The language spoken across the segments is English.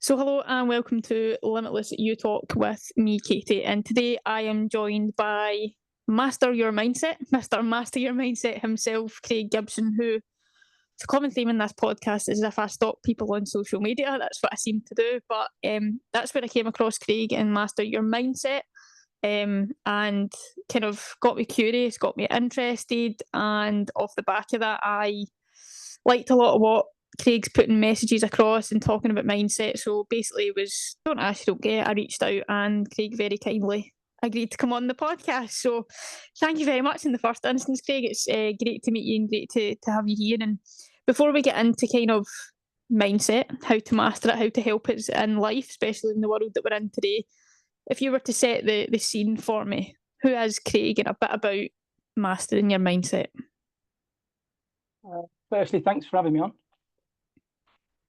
So, hello and welcome to Limitless You Talk with me, Katie. And today I am joined by Master Your Mindset, Mr. Master Your Mindset himself, Craig Gibson, who it's a common theme in this podcast is if I stalk people on social media. That's what I seem to do. But that's where I came across Craig and Master Your Mindset, and kind of got me curious, got me interested. And off the back of that, I liked a lot of what Craig's putting messages across and talking about mindset. So basically, it was don't ask, you don't get. I reached out and Craig very kindly agreed to come on the podcast. So thank you very much in the first instance, Craig. It's great to meet you and great to have you here. And before we get into kind of mindset, how to master it, how to help us in life, especially in the world that we're in today, if you were to set the scene for me, who is Craig and a bit about mastering your mindset? Firstly, thanks for having me on.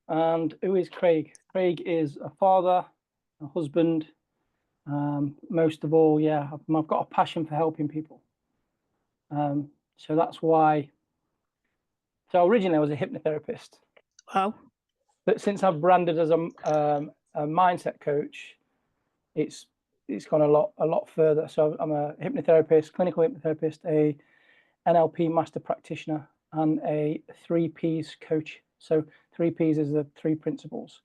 And who is Craig? Craig is a father, a husband. Most of all, I've got a passion for helping people. So that's why. So originally I was a hypnotherapist. Wow. But since I've branded as a mindset coach, it's gone a lot further. So I'm a hypnotherapist, clinical hypnotherapist, a NLP master practitioner, and a 3Ps coach. So 3Ps is the 3 principles.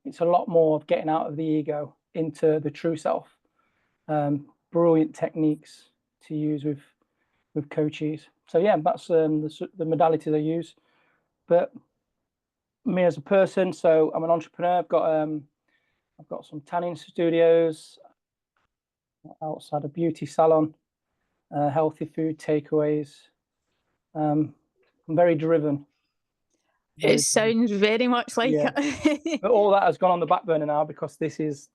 It's a lot more of getting out of the ego into the true self. Brilliant techniques to use with coaches. So yeah, that's the modalities I use. But me as a person, so I'm an entrepreneur. I've got some tanning studios outside a beauty salon, healthy food takeaways. I'm very driven. It sounds very much like it. But all that has gone on the back burner now because this is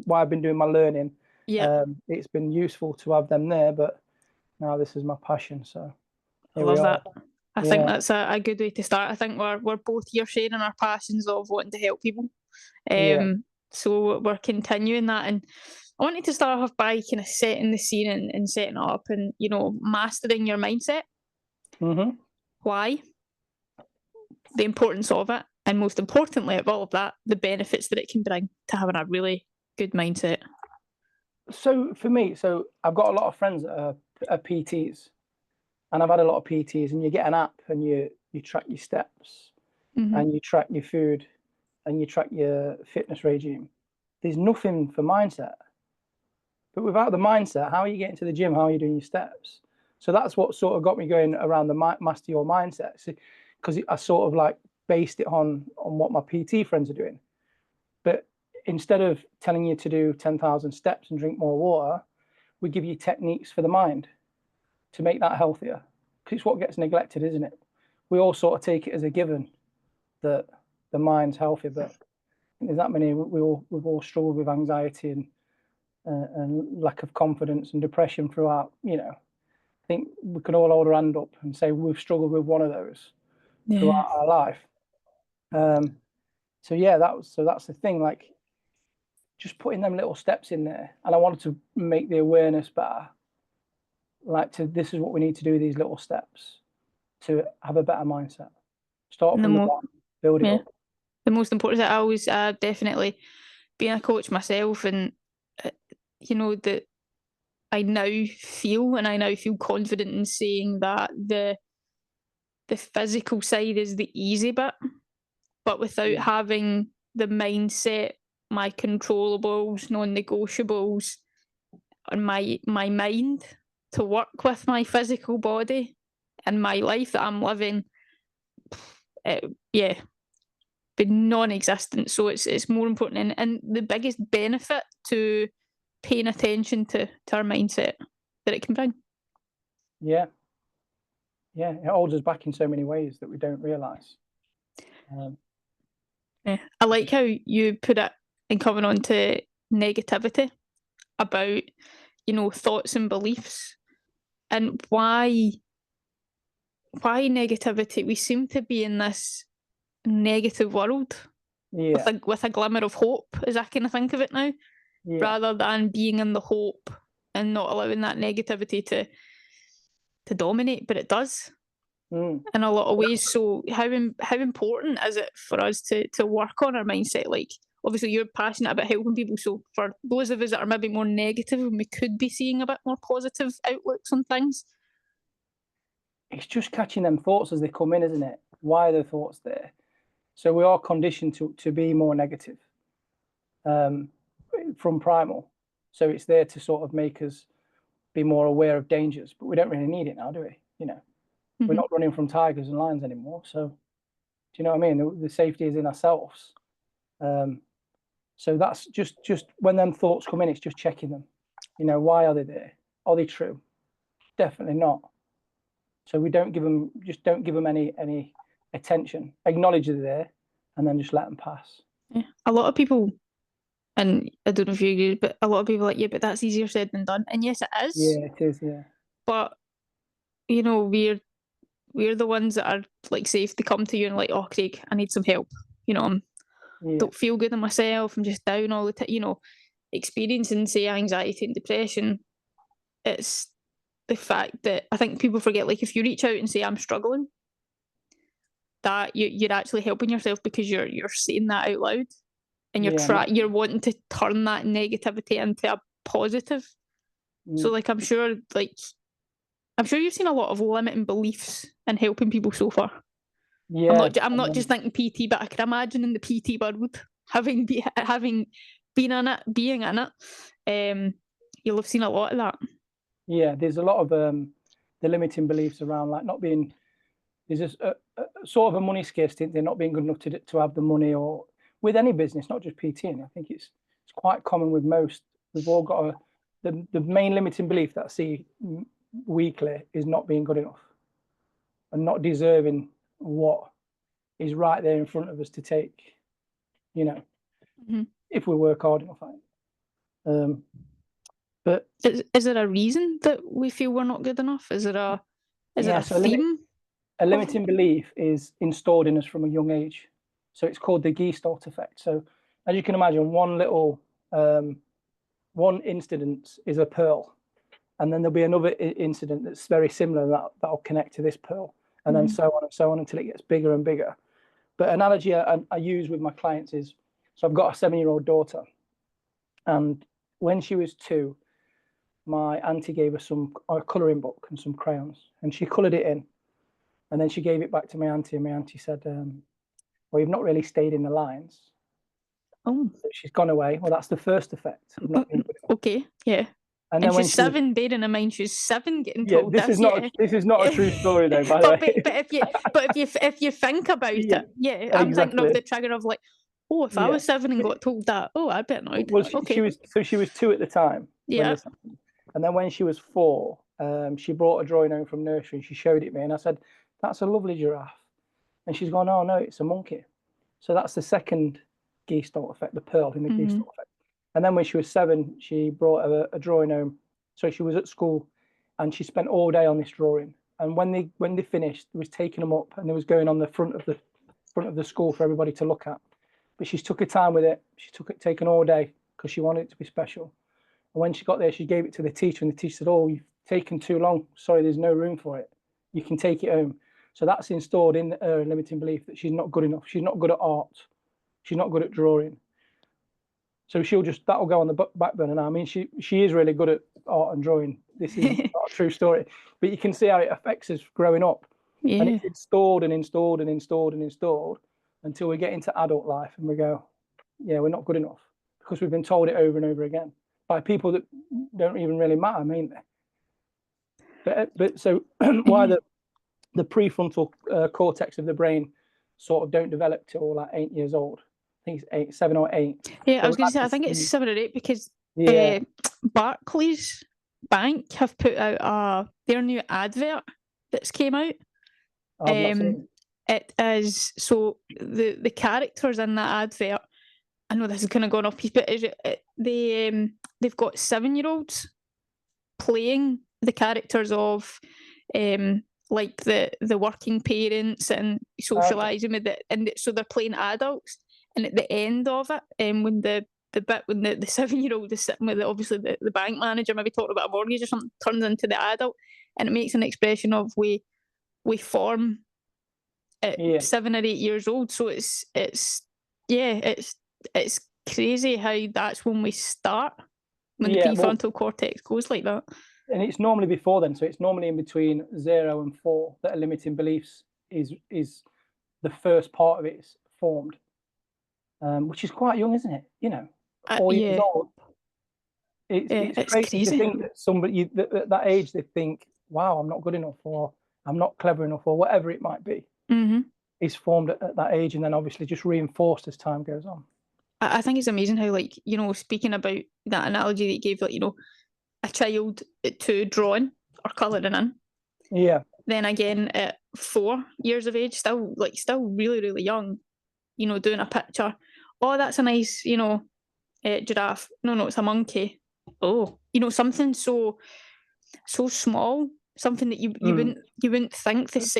why I've been doing my learning. Yeah. It's been useful to have them there, but now this is my passion. So I love that. I think that's a good way to start. I think we're both here sharing our passions of wanting to help people. So we're continuing that. And I wanted to start off by kind of setting the scene and setting it up and, mastering your mindset. Mm-hmm. Why? The importance of it, and most importantly of all of that, the benefits that it can bring to having a really good mindset. So for me, I've got a lot of friends that are PTs, and I've had a lot of PTs, and you get an app and you track your steps, Mm-hmm. and you track your food, and you track your fitness regime. There's nothing for mindset. But without the mindset, how are you getting to the gym? How are you doing your steps? So that's what sort of got me going around the master your mindset. Because I sort of like based it on what my PT friends are doing. But instead of telling you to do 10,000 steps and drink more water, we give you techniques for the mind to make that healthier. Because it's what gets neglected, isn't it? We all sort of take it as a given that the mind's healthy, but there's that many. We've all struggled with anxiety and lack of confidence and depression throughout. I think we can all hold our hand up and say we've struggled with one of those throughout our life. That's the thing, like just putting them little steps in there. And I wanted to make the awareness better. This is what we need to do, these little steps to have a better mindset. Start from the bottom, build it up. The most important is I always definitely being a coach myself, and that I now feel confident in saying that the physical side is the easy bit, but without having the mindset, my controllables, non-negotiables, and my mind to work with my physical body and my life that I'm living, be non-existent. So it's more important, and the biggest benefit to paying attention to our mindset that it can bring. Yeah, it holds us back in so many ways that we don't realise. I like how you put it in coming on to negativity about, thoughts and beliefs, and why negativity. We seem to be in this negative world with a glimmer of hope, as I kind of think of it now, rather than being in the hope and not allowing that negativity to dominate, but it does. in a lot of ways. So how important is it for us to work on our mindset? Like, obviously you're passionate about helping people, so for those of us that are maybe more negative, we could be seeing a bit more positive outlooks on things. It's just catching them thoughts as they come in, isn't it? Why are the thoughts there? So we are conditioned to be more negative from primal. So it's there to sort of make us be more aware of dangers, but we don't really need it now, do we? You know, we're not running from tigers and lions anymore. So do you know what I mean? The safety is in ourselves. So that's just when them thoughts come in, it's just checking them. You know, why are they there? Are they true? Definitely not. So we don't give them any attention. Acknowledge they're there, and then just let them pass. Yeah. A lot of people, and I don't know if you agree, but a lot of people are like, yeah, but that's easier said than done. And yes, it is. Yeah, it is. Yeah. But you know, we're the ones that are like safe to come to you and like, oh, Craig, I need some help. You know, don't feel good in myself. I'm just down all the time. You know, experiencing, say, anxiety and depression. It's the fact that I think people forget, like, if you reach out and say I'm struggling, that you're actually helping yourself because you're saying that out loud, and you're wanting to turn that negativity into a positive. So like I'm sure you've seen a lot of limiting beliefs in helping people so far. Yeah, I'm not just thinking PT, but I can imagine in the PT world, having been in it, you'll have seen a lot of that. Yeah, there's a lot of the limiting beliefs around, like not being, there's just a sort of a money scarcity. They're not being good enough to have the money, or with any business, not just PT. And I think it's quite common with most. We've all got the main limiting belief that I see weekly is not being good enough and not deserving what is right there in front of us to take, you know, if we work hard enough. But is there a reason that we feel we're not good enough? Is it a theme? A limiting belief is installed in us from a young age. So it's called the Gestalt effect. So as you can imagine, one little one incident is a pearl, and then there'll be another incident that's very similar that'll connect to this pearl, and then so on and so on until it gets bigger and bigger. But analogy I use with my clients is, so I've got a 7-year-old daughter, and when she was 2, my auntie gave her a colouring book and some crayons, and she coloured it in, and then she gave it back to my auntie, and my auntie said, well, you've not really stayed in the lines. Oh. So she's gone away. Well, that's the first effect of not being good enough. Okay, yeah. And then she's 7, bearing in mind she's 7, getting told this is not a true story though, by the way. But if you think about it, I'm thinking of the trigger of like, oh, if I was 7 and got told that, oh, I'd be annoyed. Well, she was 2 at the time. Yeah. And then when she was 4, she brought a drawing home from nursery and she showed it me, and I said, that's a lovely giraffe. And she's gone, oh no, it's a monkey. So that's the second Gestalt effect, the pearl in the Gestalt effect. And then when she was 7, she brought a drawing home. So she was at school and she spent all day on this drawing. And when they finished, they was taking them up and they was going on the front of the school for everybody to look at. But she took her time with it. She taken all day because she wanted it to be special. And when she got there, she gave it to the teacher, and the teacher said, oh, you've taken too long. Sorry, there's no room for it. You can take it home. So that's installed in her a limiting belief that she's not good enough. She's not good at art. She's not good at drawing. So that'll go on the back burner now. I mean, she is really good at art and drawing. This is not a true story. But you can see how it affects us growing up. Yeah. And it's installed and installed and installed and installed until we get into adult life and we go, yeah, we're not good enough because we've been told it over and over again by people that don't even really matter mainly. But so why the prefrontal cortex of the brain sort of don't develop till like 8 years old. I think it's 7 or 8. Yeah, so I was going to say, I think it's 7 or 8 because Barclays Bank have put out their new advert that's came out. It is, so the characters in that advert, I know this is kind of going off piece, but they've got 7-year-olds playing the characters of like the working parents and socialising with it, and so they're playing adults. And at the end of it, when the 7-year-old is sitting with obviously the bank manager, maybe talking about a mortgage or something, turns into the adult, and it makes an expression of we we form at Yeah. 7 or 8 years old. So it's crazy how that's when we start, when the Yeah, well, prefrontal cortex goes like that. and it's normally before then, so it's normally in between 0 and 4 that a limiting beliefs is the first part of it is formed, which is quite young, isn't it? You know, 4 years Yeah, old. It's it's crazy to crazy. think that somebody at that age, they think, "Wow, I'm not good enough," or "I'm not clever enough," or whatever it might be, Hmm. is formed at that age, and then obviously just reinforced as time goes on. I think it's amazing how, like, you know, speaking about that analogy that you gave, like, you know, a child at 2 drawing or colouring in, Yeah, then again at 4 years of age, still really, really young, you know, doing a picture. Oh, that's a nice, you know, giraffe. No, it's a monkey. Oh, you know, something so small, something that mm. you wouldn't think that's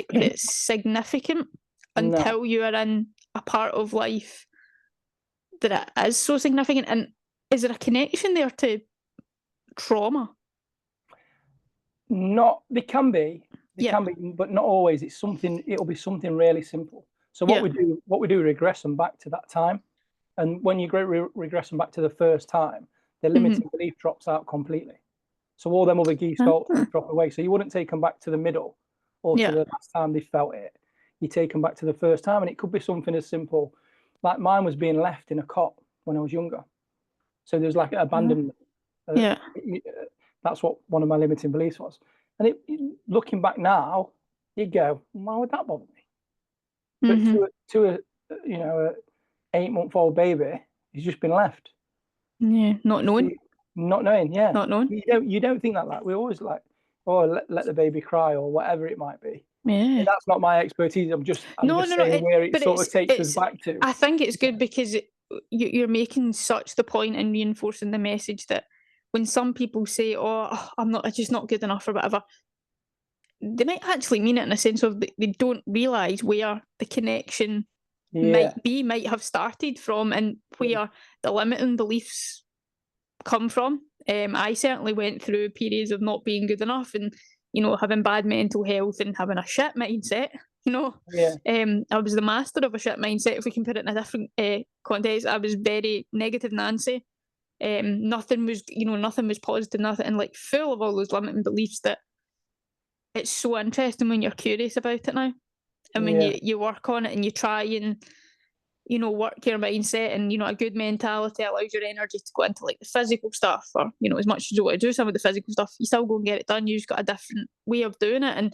significant No, until you are in a part of life that it is so significant. And is there a connection there to trauma? not they Yeah, can be, but not always. It'll be something really simple. So yeah, what we do, regress them back to that time, and when you regress them back to the first time, the hmm, limiting belief drops out completely. So all them other gestalt drop away. So you wouldn't take them back to the middle or to yeah, the last time they felt it. You take them back to the first time, and it could be something as simple like mine was being left in a cot when I was younger. So there's like abandonment. Uh, yeah, that's what one of my limiting beliefs was. And looking back now, you go, why would that bother me? But hmm, to a you know a 8-month-old baby, he's just been left. yeah, not knowing, See, not knowing, yeah. not knowing. You don't think that, like we always like, oh, let the baby cry or whatever it might be. Yeah. And that's not my expertise. I'm No, just no, no. saying where it But sort of takes us it's. back to. I think it's good because you're making such the point and reinforcing the message that when some people say, "Oh, I'm just not good enough" or whatever, they might actually mean it in a sense of they don't realise where the connection Yeah, might have started from, and yeah, where the limiting beliefs come from. I certainly went through periods of not being good enough and, you know, having bad mental health and having a shit mindset. You know, yeah, I was the master of a shit mindset. If we can put it in a different context, I was very negative Nancy. Nothing was positive, nothing, and like full of all those limiting beliefs that it's so interesting when you're curious about it now. And when yeah, you work on it and you try and, you know, work your mindset, and, you know, a good mentality allows your energy to go into like the physical stuff, or, you know, as much as you want to do some of the physical stuff, you still go and get it done. You just got a different way of doing it. And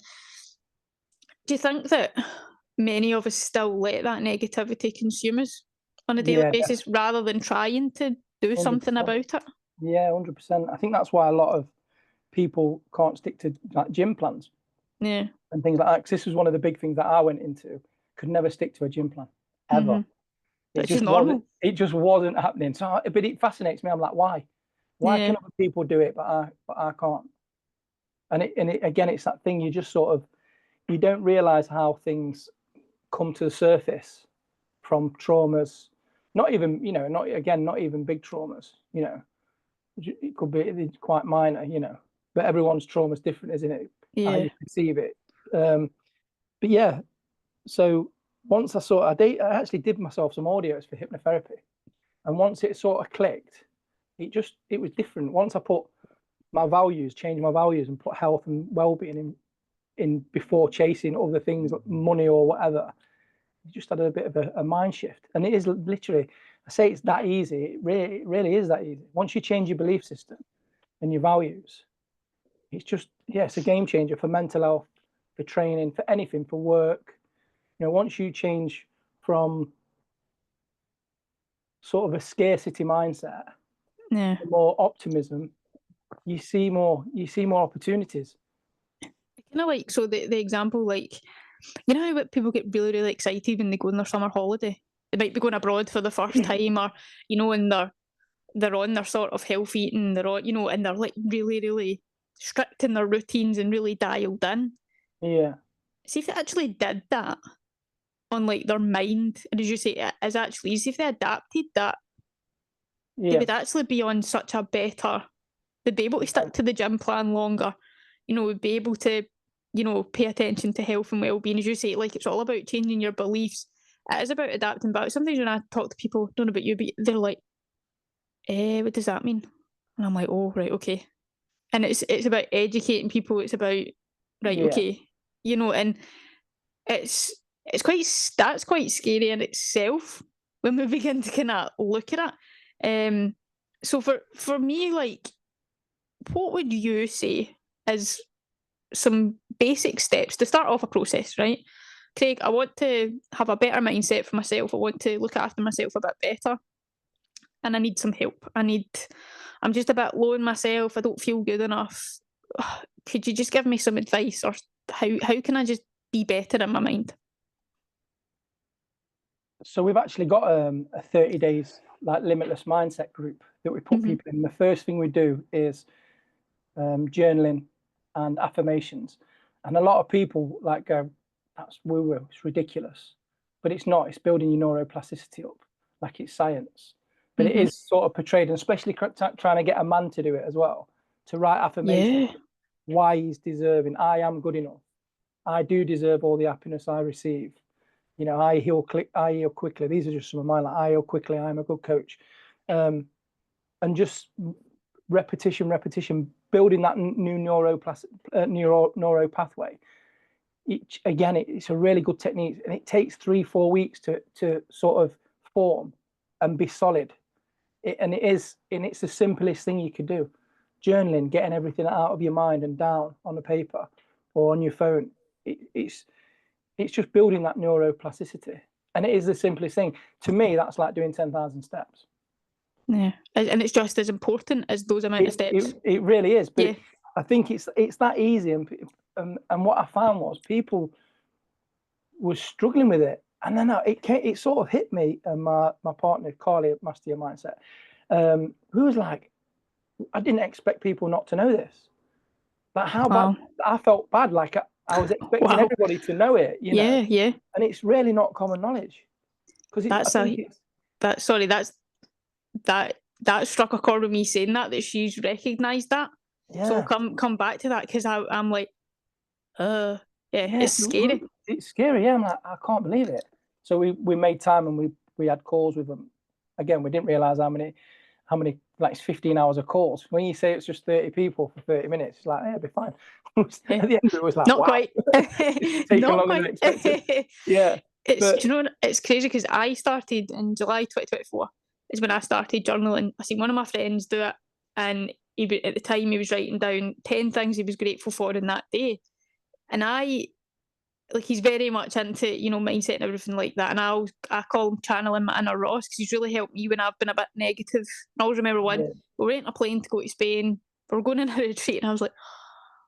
do you think that many of us still let that negativity consume us on a daily yeah, basis rather than trying to do something 100%. about it? Yeah, 100%. I think that's why a lot of people can't stick to like gym plans Yeah. and things like that. 'Cause this was one of the big things that I went into. Could never stick to a gym plan ever. Hmm. Which is normal. It just wasn't happening. So, but it fascinates me. I'm like, why? Why Yeah. can other people do it, but I can't? And again, it's that thing. You just sort of you don't realize how things come to the surface from traumas. Not even not even big traumas. It could be it's quite minor. But everyone's trauma is different, isn't it? How Yeah. you perceive it. Um, but yeah, so once I actually did myself some audios for hypnotherapy, and once it sort of clicked, it was different. Once I changed my values, and put health and well-being in before chasing other things like money or whatever, it just had a bit of a mind shift. And it is literally, I say it's that easy. It really is that easy. Once you change your belief system and your values, it's just, yeah, it's a game changer for mental health, for training, for anything, for work. Once you change from sort of a scarcity mindset Yeah. to more optimism, you see more opportunities. Kind of like, so the example, like, you know how people get really, really excited when they go on their summer holiday? They might be going abroad for the first time, or, you know, and they're on their sort of health eating, they're on, you know, and they're like really, really strict in their routines and really dialed in. Yeah, See if they actually did that on like their mind, and as you say, it is actually easy. If they adapted that, they yeah, would actually be on they'd be able to stick to the gym plan longer, you know, would be able to you know, pay attention to health and well-being, as you say, like it's all about changing your beliefs. It is about adapting, but sometimes when I talk to people, don't know about you, but they're like, what does that mean? And I'm like, oh, right, okay. And it's about educating people. It's about, right, Yeah. okay, you know, and it's that's quite scary in itself when we begin to kind of look at it. So for me, like, what would you say is some basic steps to start off a process, right? Craig, I want to have a better mindset for myself. I want to look after myself a bit better. And I need some help. I'm just a bit low in myself. I don't feel good enough. Could you just give me some advice, or how can I just be better in my mind? So we've actually got a 30 days like limitless mindset group that we put Mhm. people in. The first thing we do is journaling and affirmations. And a lot of people like go, that's woo-woo, it's ridiculous. But it's not, it's building your neuroplasticity up, like it's science. But it Mhm. is sort of portrayed, and especially trying to get a man to do it as well, to write affirmations, Yeah. why he's deserving. I am good enough. I do deserve all the happiness I receive. You know, I heal quickly. These are just some of mine. Like, I heal quickly. I'm a good coach. And just repetition, building that new neuro pathway. Again, it's a really good technique, and it takes 3-4 weeks to sort of form and be solid. It's the simplest thing you could do. Journaling, getting everything out of your mind and down on the paper or on your phone. It's just building that neuroplasticity, and it is the simplest thing. To me, that's like doing 10,000 steps. Yeah. And it's just as important as those amount of steps. It really is, but Yeah. I think it's that easy, and what I found was people were struggling with it, and then it sort of hit me and my partner Carly at Master Your Mindset, who was like, I didn't expect people not to know this. But how bad, Wow. I felt bad, like I was expecting Wow. everybody to know it, you know, Yeah, yeah. and it's really not common knowledge, because I That's think a that sorry, that struck a chord with me saying that she's recognised that. So we'll yeah, come back to that, because I'm like, yeah, yeah, it's scary. it's scary. Yeah, I'm like, I can't believe it. So we made time, and we had calls with them. Again, we didn't realize how many like it's 15 hours of calls. When you say it's just 30 people for 30 minutes, it's like, yeah, it'll be fine. Yeah. At the end of it, was like, Not wow, quite. it's taken Not longer than quite. expected. Yeah, It's, but do you know what? It's crazy, because I started in July 2024 is when I started journaling. I seen one of my friends do it, and at the time he was writing down 10 things he was grateful for in that day. And he's very much into, you know, mindset and everything like that. And I call him channeling my inner Ross, because he's really helped me when I've been a bit negative. And I always remember one, yeah, we were renting a plane to go to Spain. We were going on a retreat, and I was like,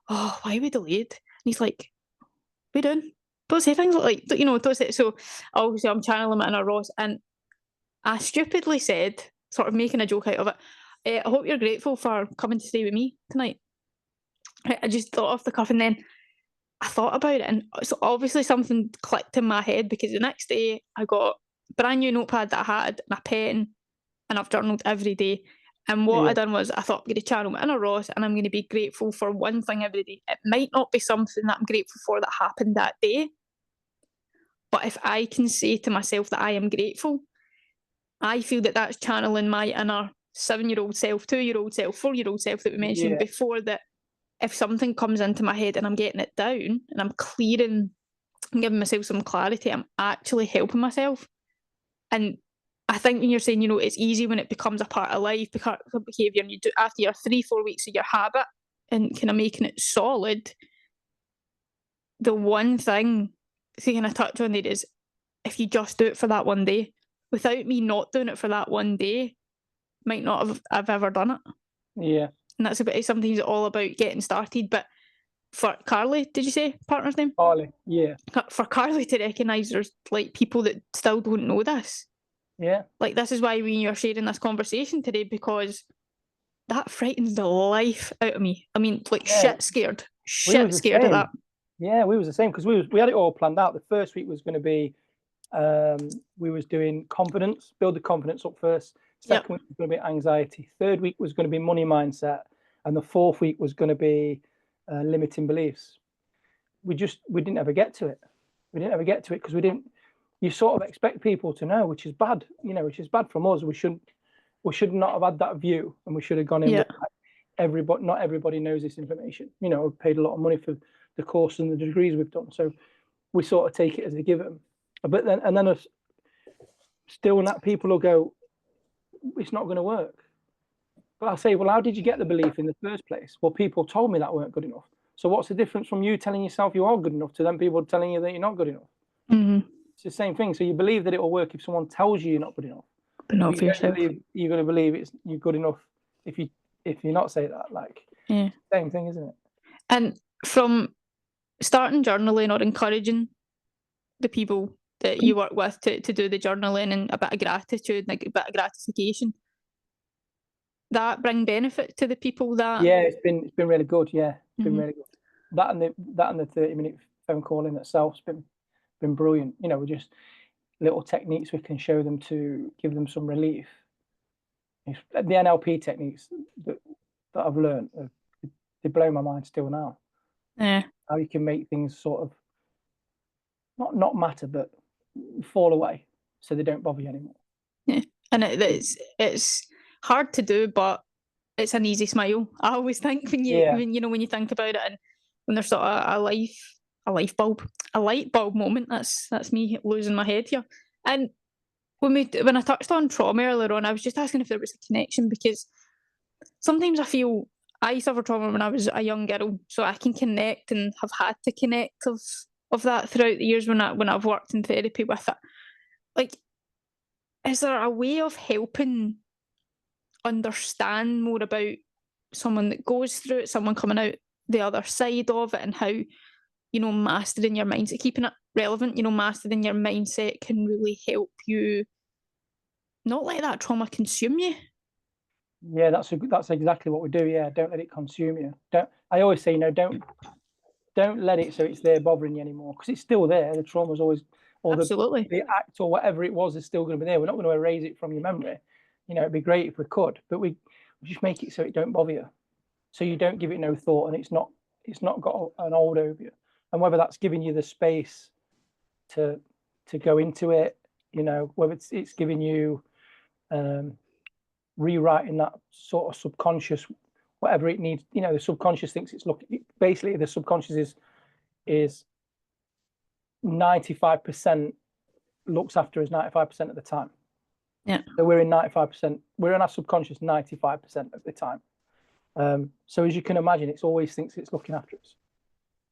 oh, why are we delayed? And he's like, we doing? Don't say things like, you know, don't say. So obviously I'm channeling my inner Ross, and I stupidly said, sort of making a joke out of it, I hope you're grateful for coming to stay with me tonight. I just thought off the cuff, and then I thought about it, and so obviously something clicked in my head, because the next day I got a brand new notepad that I had and a pen, and I've journaled every day. And what I yeah, done was, I thought, I'm going to channel my inner Ross, and I'm going to be grateful for one thing every day. It might not be something that I'm grateful for that happened that day, but if I can say to myself that I am grateful, I feel that that's channeling my inner 7-year-old self, 2-year-old self, 4-year-old self that we mentioned yeah, before, that if something comes into my head and I'm getting it down and I'm clearing and giving myself some clarity, I'm actually helping myself. And I think when you're saying, you know, it's easy when it becomes a part of life, behaviour, and you do after your 3-4 weeks of your habit and kind of making it solid, the one thing to kind of touch on there is, if you just do it for that one day, without me not doing it for that one day, might not have ever done it. yeah. And that's about sometimes all about getting started. But for Carly, did you say partner's name? Carly, yeah, For Carly to recognise there's like people that still don't know this. yeah, Like, this is why we are sharing this conversation today, because that frightens the life out of me. I mean, like, yeah. We was shit the scared of that. same. Yeah, we was the same, because we had it all planned out. The first week was going to be we was doing confidence, build the confidence up first. Yep. Second week was going to be anxiety. Third week was going to be money mindset, and the fourth week was going to be limiting beliefs. we didn't ever get to it. We didn't ever get to it because you sort of expect people to know, which is bad, which is bad from us. We should not have had that view, and we should have gone in with everybody. Not everybody knows this information. We've paid a lot of money for the course and the degrees we've done, so we sort of take it as a given. But then still, people will go, it's not going to work. But I'll say, well, how did you get the belief in the first place? Well, people told me that weren't good enough. So what's the difference from you telling yourself you are good enough to them people telling you that you're not good enough? Mm-hmm. It's the same thing. So you believe that it will work if someone tells you you're not good enough. But not for yourself. You're going to believe you're good enough if you're not say that. Same thing, isn't it? And from starting journaling or encouraging the people that you work with to do the journaling and a bit of gratitude, like a bit of gratification, that bring benefit to the people that... Yeah, it's been really good. Yeah, it's been really good. That and the 30-minute phone call in itself's been brilliant. We're just little techniques we can show them to give them some relief. The NLP techniques that I've learned, they blow my mind still now. Yeah. How you can make things sort of not matter, but fall away so they don't bother you anymore. Yeah, and it's hard to do, but it's an easy smile. I always think when you think about it, and when there's sort of a light bulb moment. That's me losing my head here. And when I touched on trauma earlier on, I was just asking if there was a connection, because sometimes I feel I suffered trauma when I was a young girl, so I can connect and have had to connect of that throughout the years when I've worked in therapy with it. Like, is there a way of helping understand more about someone that goes through it, someone coming out the other side of it, and how, mastering your mindset, keeping it relevant, mastering your mindset can really help you not let that trauma consume you? Yeah, that's exactly what we do. Yeah, don't let it consume you. I always say, don't let it so it's there bothering you anymore, because it's still there. The trauma's always, or Absolutely. the act or whatever it was is still going to be there. We're not going to erase it from your memory. It'd be great if we could, but we just make it so it don't bother you, so you don't give it no thought, and it's not got an hold over you. And whether that's giving you the space to go into it, whether it's giving you rewriting that sort of subconscious, whatever it needs. The subconscious thinks it's basically the subconscious is 95% looks after us 95% of the time. Yeah. So we're in 95%. We're in our subconscious 95% of the time. So as you can imagine, it always thinks it's looking after us,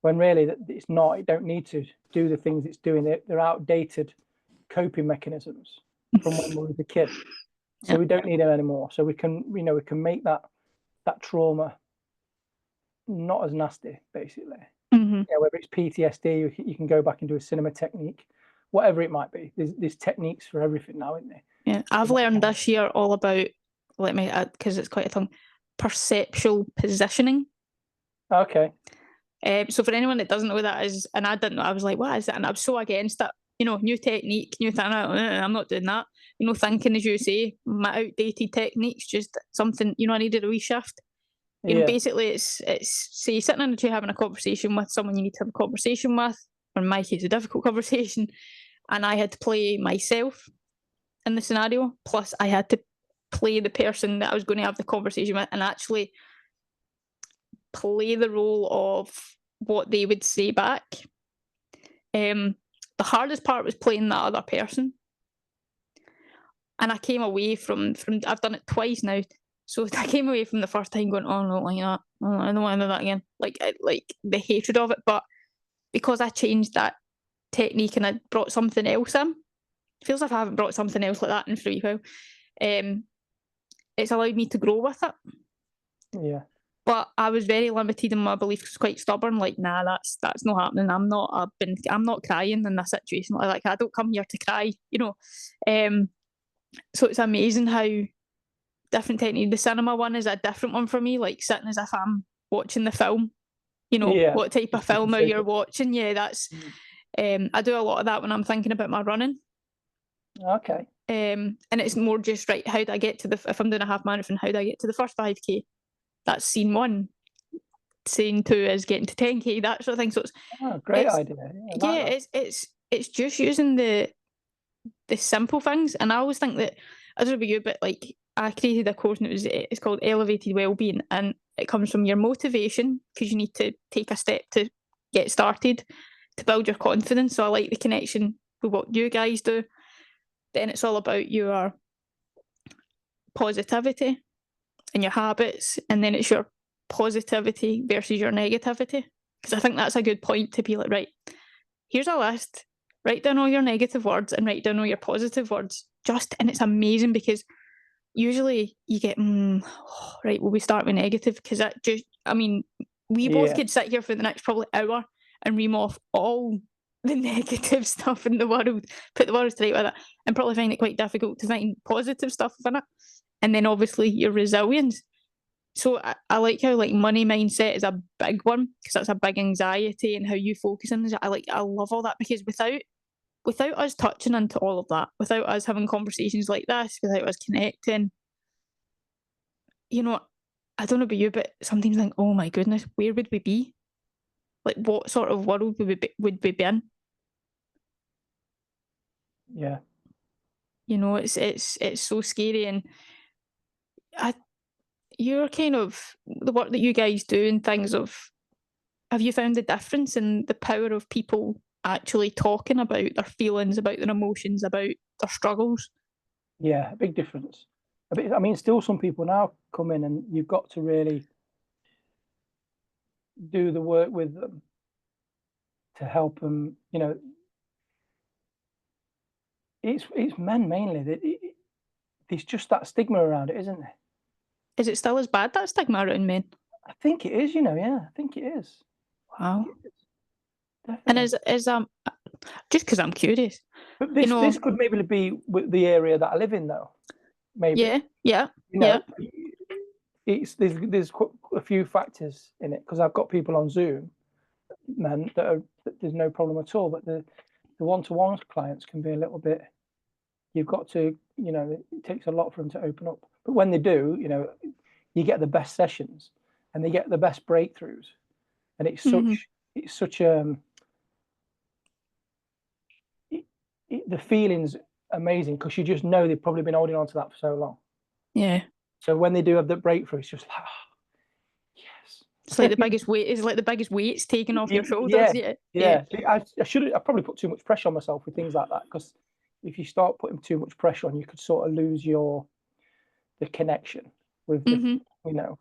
when really it's not. It don't need to do the things it's doing. They're outdated coping mechanisms from when we were a kid. So we don't need them anymore. So we can make that trauma not as nasty, basically. Mm-hmm. Whether it's PTSD, you can go back and do a cinema technique, whatever it might be. There's techniques for everything now, isn't there? Yeah, I've learned this year all about, because it's quite a tongue, perceptual positioning. Okay. So for anyone that doesn't know what that is, and I didn't know, I was like, what is it? And I was so against it. New technique, new thing. I'm not doing that. Thinking, as you say, my outdated techniques, just something, I needed a wee shift. Basically it's say sitting in a chair having a conversation with someone you need to have a conversation with, or in my case a difficult conversation, and I had to play myself in the scenario, plus I had to play the person that I was going to have the conversation with, and actually play the role of what they would say back. The hardest part was playing that other person, and I came away from I've done it twice now. So I came away from the first time going, oh, no, like that. Oh, I don't want to do that again. Like the hatred of it. But because I changed that technique and I brought something else in, it feels like I haven't brought something else like that in for a while. It's allowed me to grow with it. Yeah. But I was very limited in my beliefs. I was quite stubborn. Like, nah, that's not happening. I'm not crying in this situation. Like I don't come here to cry. So it's amazing how different technique. The cinema one is a different one for me, like sitting as if I'm watching the film. What type of film are you watching? Yeah, that's I do a lot of that when I'm thinking about my running. Okay. And it's more just, right, how do I get to if I'm doing a half marathon, how do I get to the first 5k? That's scene one. saying 2 is getting to 10k, that sort of thing. So Great it's idea. Yeah, it's just using the simple things. And I always think that, I don't know about you, but like I created a course and it's called Elevated Wellbeing, and it comes from your motivation, because you need to take a step to get started, to build your confidence. So I like the connection with what you guys do. Then it's all about your positivity and your habits, and then it's your positivity versus your negativity. Because I think that's a good point to be like, right, here's a list, write down all your negative words and write down all your positive words. And it's amazing, because usually you get, right, well, we start with negative, because that just, I mean, we both could sit here for the next probably hour and ream off all the negative stuff in the world, put the world straight with it, and probably find it quite difficult to find positive stuff in it. And then obviously your resilience. So I like how like money mindset is a big one, because that's a big anxiety, and how you focus on it. I love all that, because without us touching into all of that, without us having conversations like this, without us connecting, you know, I don't know about you, but sometimes I think, oh my goodness, where would we be? Like, what sort of world would we be in? Yeah. You know, it's so scary. And you're kind of, the work that you guys do and things of, have you found the difference in the power of people actually talking about their feelings, about their emotions, about their struggles? Yeah, a big difference. I mean, still some people now come in and you've got to really do the work with them to help them. You know, it's men mainly. There's just that stigma around it, isn't there? Is it still as bad, that stigma around men? I think it is. You know, yeah, I think it is. Wow. Definitely. And is just because I'm curious. But this could maybe be the area that I live in, though. Maybe. Yeah. You know, there's a few factors in it, because I've got people on Zoom, men that there's no problem at all, but the one-to-one clients can be a little bit. You've got to, you know, it takes a lot for them to open up. But when they do, you know, you get the best sessions and they get the best breakthroughs, and it's such the feeling's amazing, because you just know they've probably been holding on to that for so long. Yeah. So when they do have the breakthrough, it's just like, oh, yes. It's like the biggest weight. It's like the biggest weight's taken off your shoulders. Yeah. I probably put too much pressure on myself with things like that, because if you start putting too much pressure on, you could sort of lose the connection with the, you know.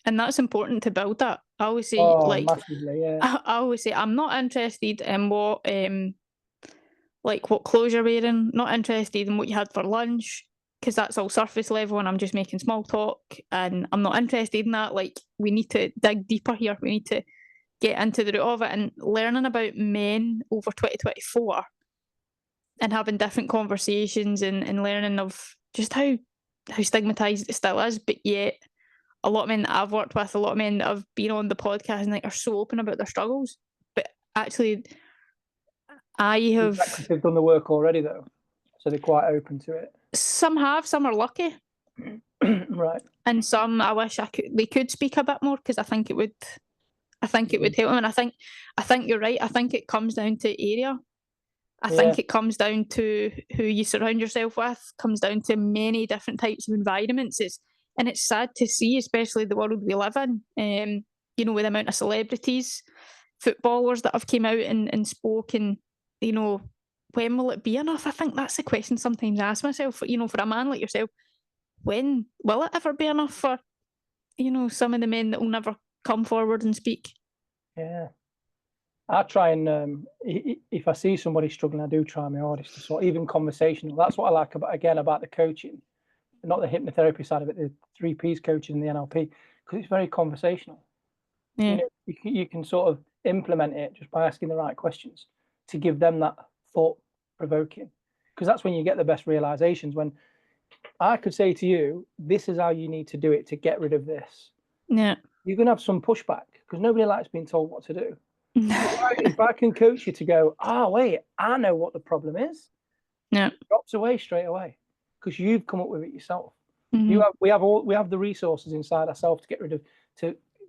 And that's important to build that. I always say, massively, yeah. I always say, I'm not interested in what clothes you're wearing. Not interested in what you had for lunch, because that's all surface level, and I'm just making small talk, and I'm not interested in that. Like, we need to dig deeper here. We need to get into the root of it, and learning about men over 2024 and having different conversations, and learning of just how stigmatized it still is, but yet a lot of men that I've worked with, a lot of men that have been on the podcast and are so open about their struggles. But actually, they've done the work already, though, so they're quite open to it. Some are lucky. Right. And some, I wish they could speak a bit more, because I think it would help them. And I think you're right. I think it comes down to area. I think it comes down to who you surround yourself with, comes down to many different types of environments. And it's sad to see, especially the world we live in, you know, with the amount of celebrities, footballers that have came out and spoken, you know, when will it be enough? I think that's the question sometimes I ask myself, you know, for a man like yourself, when will it ever be enough for, you know, some of the men that will never come forward and speak? Yeah. I try and, if I see somebody struggling, I do try my hardest to sort, even conversational. That's what I like about the coaching, not the hypnotherapy side of it, the 3 Ps coaching and the NLP, because it's very conversational. Yeah. You know, you can sort of implement it just by asking the right questions to give them that thought provoking, because that's when you get the best realizations. When I could say to you, this is how you need to do it to get rid of this. Yeah. You're going to have some pushback, because nobody likes being told what to do. If I can coach you to go, wait, I know what the problem is. Yeah. It drops away straight away, because you've come up with it yourself. We have the resources inside ourselves to get rid of,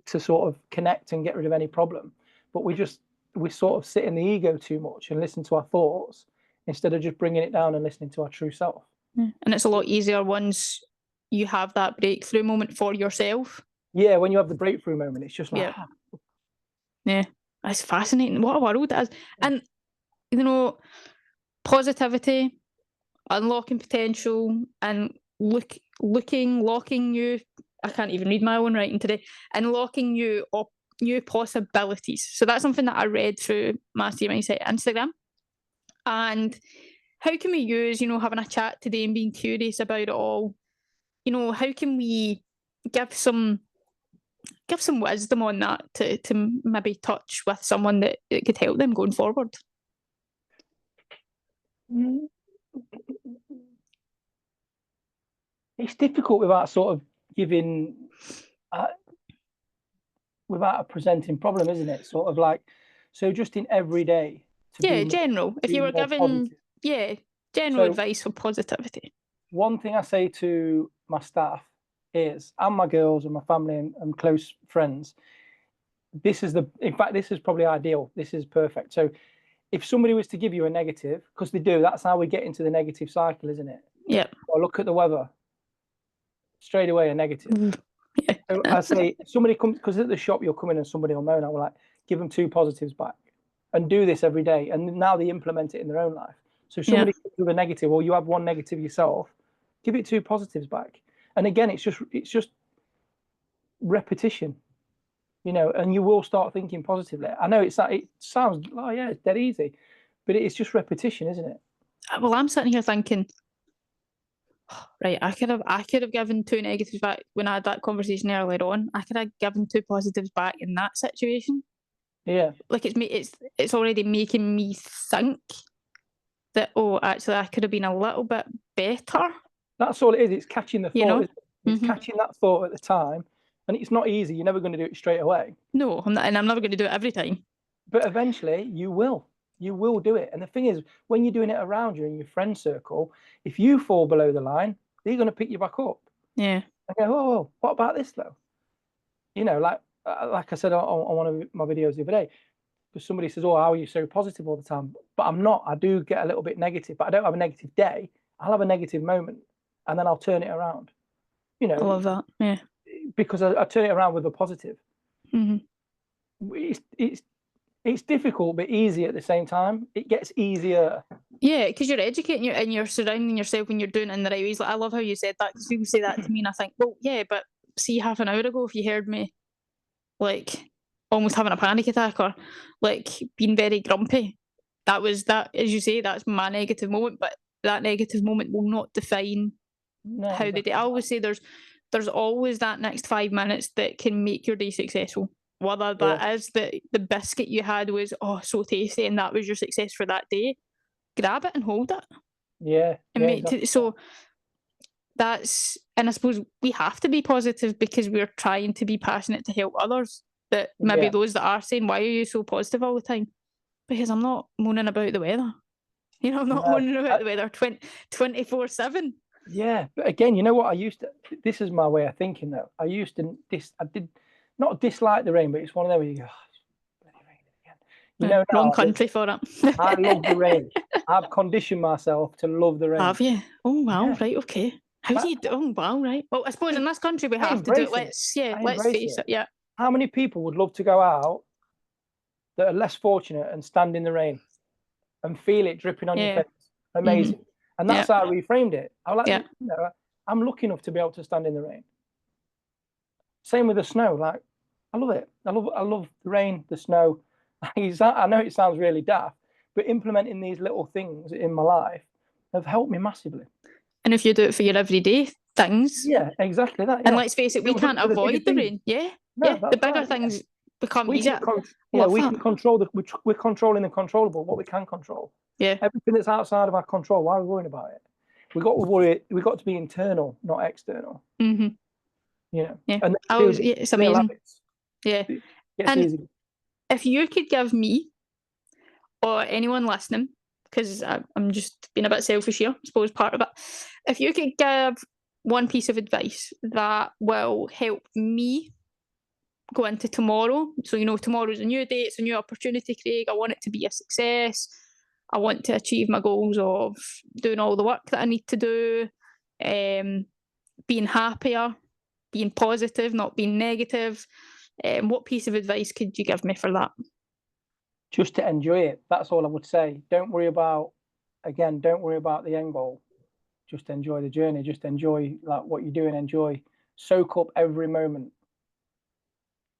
to to sort of connect and get rid of any problem. But we sort of sit in the ego too much and listen to our thoughts instead of just bringing it down and listening to our true self. And it's a lot easier once you have that breakthrough moment for yourself. Yeah, when you have the breakthrough moment, it's just like, yeah, it's fascinating. What a world it is. And, you know, positivity, unlocking potential, and locking you, I can't even read my own writing today, unlocking you up new possibilities. So that's something that I read through Master Your Mindset Instagram. And how can we use, having a chat today and being curious about it all, how can we give some wisdom on that to maybe touch with someone that could help them going forward? It's difficult without sort of giving, without a presenting problem, isn't it? Sort of like, so just in every day. General. If you were given, general advice for positivity. One thing I say to my staff is, and my girls and my family and close friends, in fact, this is probably ideal. This is perfect. So if somebody was to give you a negative, because they do, that's how we get into the negative cycle, isn't it? Yeah. Or look at the weather. Straight away, a negative. Yeah. So I say, if somebody comes, because at the shop you'll come in and somebody will moan, I will like, give them 2 positives back and do this every day. And now they implement it in their own life. So if somebody comes with a negative, or you have 1 negative yourself, give it 2 positives back. And again, it's just repetition, and you will start thinking positively. I know it sounds, oh yeah, it's dead easy, but it's just repetition, isn't it? Well, I'm sitting here thinking, right, I could have given 2 negatives back when I had that conversation earlier on. I could have given 2 positives back in that situation. Yeah. Like it's already making me think that, actually I could have been a little bit better. That's all it is. It's catching the thought. It's Mm-hmm. catching that thought at the time. And it's not easy. You're never going to do it straight away. No, I'm not, and I'm never going to do it every time. But eventually you will. You will do it. And the thing is, when you're doing it around you in your friend circle, if you fall below the line, they're going to pick you back up. Yeah. And go, oh, what about this though? Like I said on one of my videos the other day, because somebody says, oh, how are you so positive all the time? But I'm not. I do get a little bit negative, but I don't have a negative day. I'll have a negative moment and then I'll turn it around. I love that. Yeah. Because I turn it around with a positive. Mm-hmm. It's difficult but easy at the same time. It gets easier. Yeah, because you're educating you and you're surrounding yourself when you're doing it in the right ways. Like, I love how you said that, because people say that to me and I think, well, yeah, but see, half an hour ago, if you heard me like almost having a panic attack or like being very grumpy, that was that, as you say, that's my negative moment, but that negative moment will not define how they do. I always say there's always that next 5 minutes that can make your day successful. Whether that is the biscuit you had was so tasty and that was your success for that day, grab it and hold it. Yeah. And exactly. So that's, and I suppose we have to be positive because we're trying to be passionate to help others. That maybe those that are saying, why are you so positive all the time? Because I'm not moaning about the weather. I'm not moaning about the weather 24/7. Yeah, but again, you know what? This is my way of thinking though. I did not dislike the rain, but it's one of them where you go, oh, bloody rain again. Wrong country for it. I love the rain. I've conditioned myself to love the rain. Have you? Oh wow, right, okay. How do you do? Oh wow, right. Well, I suppose in this country we have to do it. Let's face it. Yeah. How many people would love to go out that are less fortunate and stand in the rain and feel it dripping on your face? Amazing. Mm-hmm. And that's how I reframed it. I was like, I'm lucky enough to be able to stand in the rain. Same with the snow. Like, I love it. I love the rain, the snow. I know it sounds really daft, but implementing these little things in my life have helped me massively. And if you do it for your everyday things. Yeah, exactly that. Yeah. And let's face it, we can't avoid the rain. Yeah. No, the bigger things become easier. We can control we're controlling the controllable, what we can control. Yeah. Everything that's outside of our control, why are we worrying about it? We got to be internal, not external. Mm-hmm. Yeah. And it's amazing. Yeah. And easy. If you could give me or anyone listening, because I'm just being a bit selfish here, I suppose part of it. If you could give one piece of advice that will help me go into tomorrow. So, you know, tomorrow's a new day, it's a new opportunity, Craig. I want it to be a success. I want to achieve my goals of doing all the work that I need to do, being happier, being positive, not being negative. What piece of advice could you give me for that? Just to enjoy it. That's all I would say. Don't worry about the end goal. Just enjoy the journey. Just enjoy like what you're doing. Enjoy. Soak up every moment,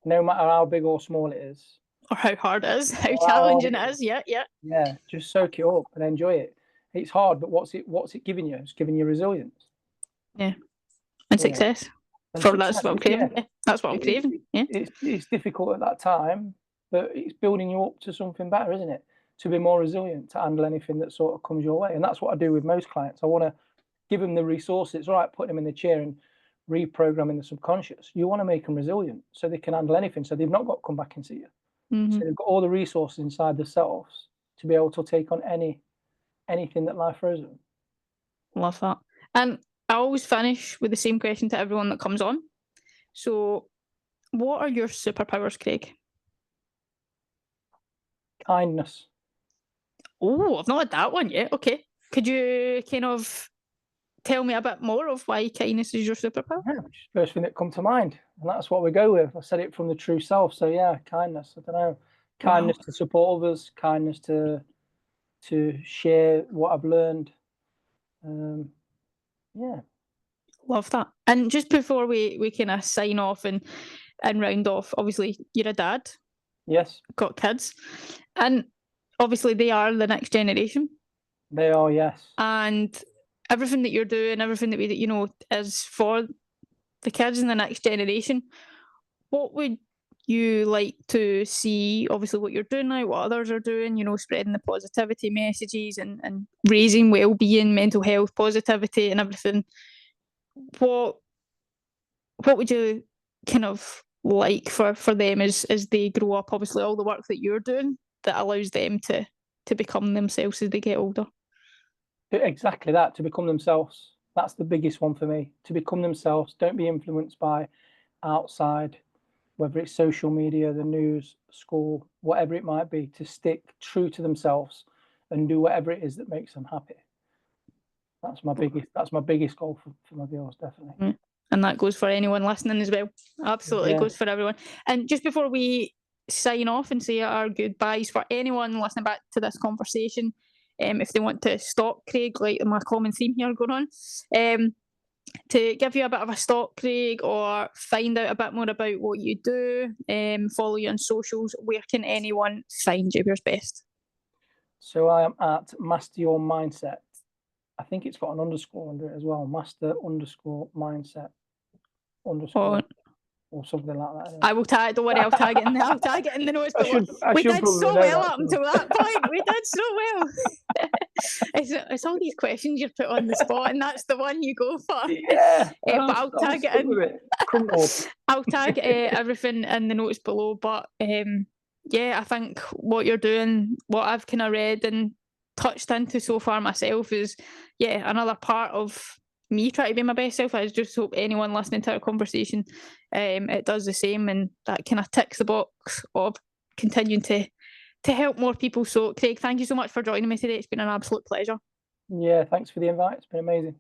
no matter how big or small it is. Or how hard it is, how challenging it is. Yeah. Yeah, just soak it up and enjoy it. It's hard, but what's it giving you? It's giving you resilience. Yeah. And success. And that's what I'm craving. Yeah. That's what I'm craving. Yeah. It's difficult at that time, but it's building you up to something better, isn't it? To be more resilient, to handle anything that sort of comes your way. And that's what I do with most clients. I want to give them the resources. It's all right putting them in the chair and reprogramming the subconscious. You want to make them resilient so they can handle anything, so they've not got to come back and see you. Mm-hmm. So they've got all the resources inside themselves to be able to take on anything that life throws them. Love that. And I always finish with the same question to everyone that comes on. So what are your superpowers, Craig? Kindness. Oh, I've not had that one yet. Okay. Could you kind of tell me a bit more of why kindness is your superpower? Yeah, first thing that come to mind, and that's what we go with. I said it from the true self. So yeah, kindness. I don't know, kindness to support others, kindness to share what I've learned. Yeah, love that. And just before we kind of sign off and round off, obviously you're a dad. Yes. Got kids, and obviously they are the next generation. They are, yes. And everything that you're doing, everything that you know, is for the kids in the next generation. What would you like to see? Obviously, what you're doing now, what others are doing, you know, spreading the positivity messages and raising well-being, mental health, positivity, and everything. What would you kind of like for them as they grow up? Obviously, all the work that you're doing that allows them to become themselves as they get older. Exactly that, to become themselves. That's the biggest one for me. To become themselves. Don't be influenced by outside, whether it's social media, the news, school, whatever it might be. To stick true to themselves and do whatever it is that makes them happy. That's my biggest goal for my girls, definitely. And that goes for anyone listening as well. Absolutely, goes for everyone. And just before we sign off and say our goodbyes, for anyone listening back to this conversation, if they want to stalk Craig, like my common theme here going on, to give you a bit of a stalk, Craig, or find out a bit more about what you do, follow you on socials, where can anyone find you? Where's best? So I am at Master Your Mindset. I think it's got an underscore under it as well. Master_mindset_ or something like that. Anyway. I will tag. Don't worry, I'll tag it in the notes. We did so well up until that point. We did so well. It's all these questions you put on the spot, and that's the one you go for. Yeah, but I'll tag it in. I'll tag everything in the notes below. But yeah, I think what you're doing, what I've kind of read and touched into so far myself, is another part of me trying to be my best self. I just hope anyone listening to our conversation, it does the same, and that kind of ticks the box of continuing to help more people. So Craig, thank you so much for joining me today. It's been an absolute pleasure. Yeah, thanks for the invite. It's been amazing.